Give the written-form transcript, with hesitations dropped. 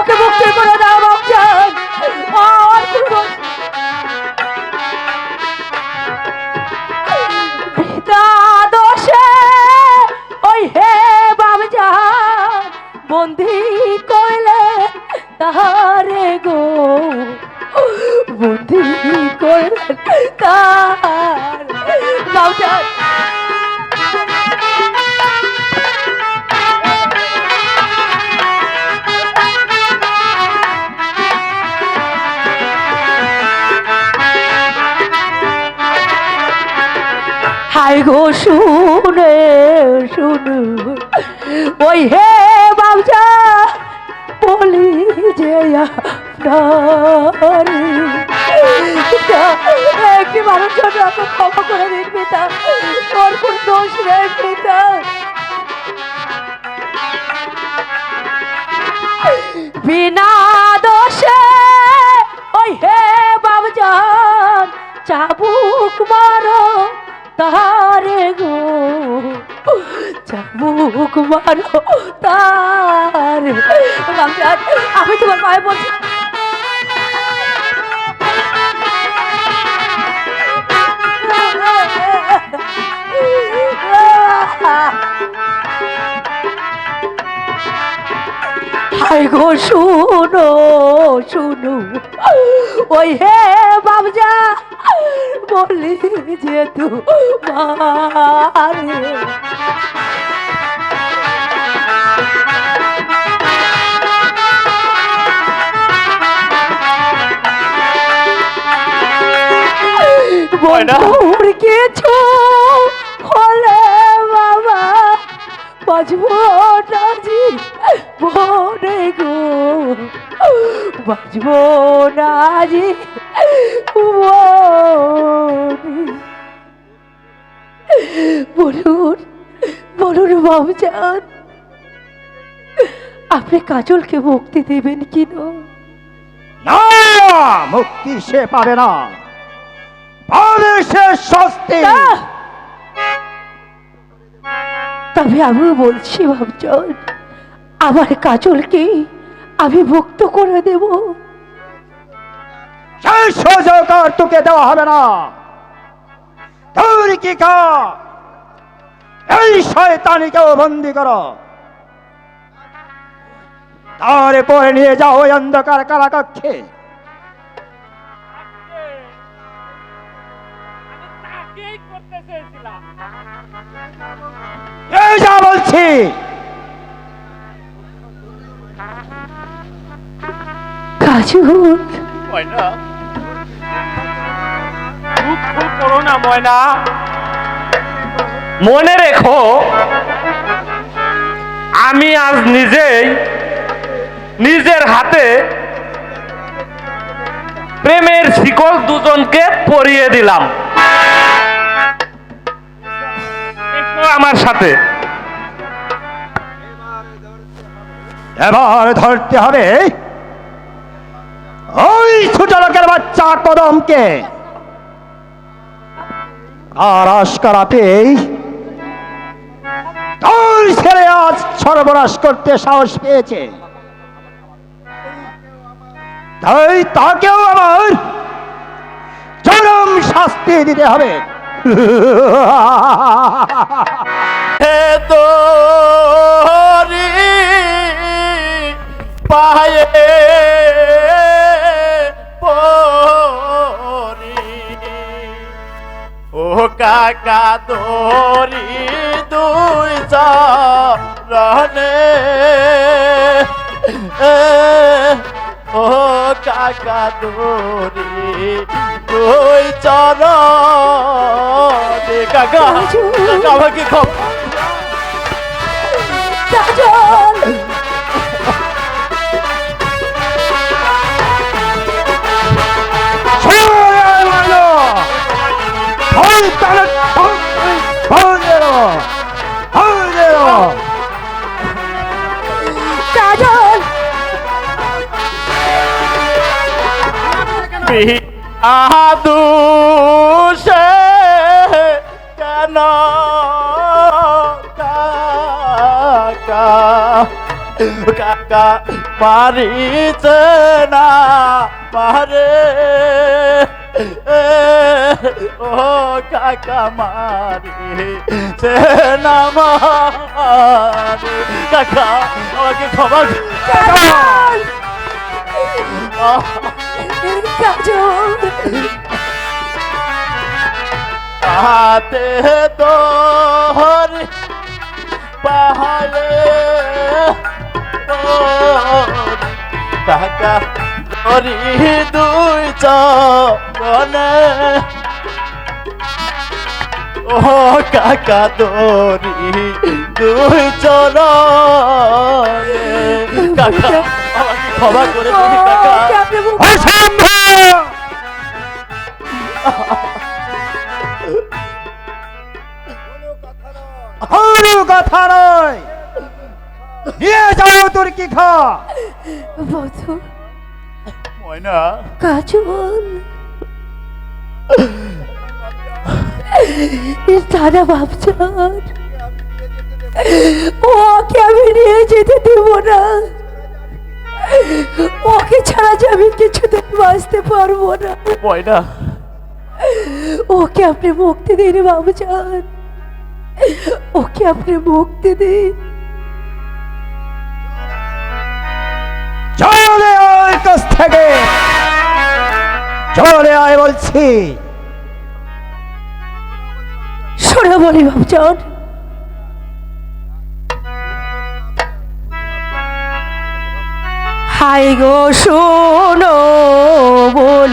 আমাকে মুক্তি করে দাও বাবজান। আর কোনো পিতা দোষে ওই হে বাবজান বন্দি কইলে তাহারে গো, বন্দি কইলে তার বাবজান। হাই গো শুনে শুনু ওই হে বাবজা বলি যে একটি মানুষ জন্য আমাকে ক্ষমা করে দিন পিতা, তোর কোন দোষ নেই পিতা। বিনা দোষে ওই হে বাবজান চাবুক মারো তারে গো, চাবুক মারো তারে। আমি তোমার পায়ে বলছি হাই গো শুনো শুনো ওই হে বাবজা বলি যে তোমারে বন্ধুর কিছু হলে বাবা বাজবো নাজি বনে গো, বাজবো নাজি বলুন বলুন বাবজান আপনি কাজলকে মুক্তি দেবেন কিনা? না, মুক্তি সে পাবে না, পাবে সে শাস্তি। তবে আমি বলছি বাবজান আমার কাজলকে আমি মুক্ত করে দেব। সেই সুযোগ আর তোকে দেওয়া হবে না। তোর কি কাজ এই শয়তানিকেও বন্দি করো, তারপরে নিয়ে যাও ওই অন্ধকার কারাকক্ষে। এই যা বলছি। কাজল ময়না, দুঃখ করো না ময়না, মনে রেখো আমি আজ নিজেই নিজের হাতে প্রেমের শিকল দুজনকে পরিয়ে দিলাম। আমার সাথে এবার ধরতে হবে ওই ছোট লোকের বাচ্চা কদমকে। আর আশকারাতে তোর ছেলে আজ সর্বনাশ করতে সাহস পেয়েছে, তাই তাকেও আমার চরম শাস্তি দিতে হবে। পায়ে ও কাকা দরি দুই চরণে, ও কাকা দরি দুই চরণে। কাকা আমাকে কাজল কাজল আদুষে কেন কাকা কাকা মারিছে না মারে ও কাকা মারিছে না মারে কাকা আমাকে ক্ষমা কাজল হাতে তোর পাহাড়ে কাকা তোরি দুই চনে ও কাকা তোরি দুই চরণে কাকা আমাকে ক্ষমা করে দিবি কাকা অসম্ভব! কোনো কথা নয়, নিয়ে যাও তোর কি খা। বধু ময়না কাজল দাদা বাপচান ওকে আমি নিয়ে যেতে দেব না, ওকে ছাড়া যে আমি কিছুতে বাঁচতে পারবো না। ময়না ওকে আপনি মুক্তি দিন বাবুজান, ওকে আপনি মুক্তি দিন। চলে আয় কাছ থেকে, চলে আয় বলছি। শোনা বলি বাবুজান, হাই গো শোনো বল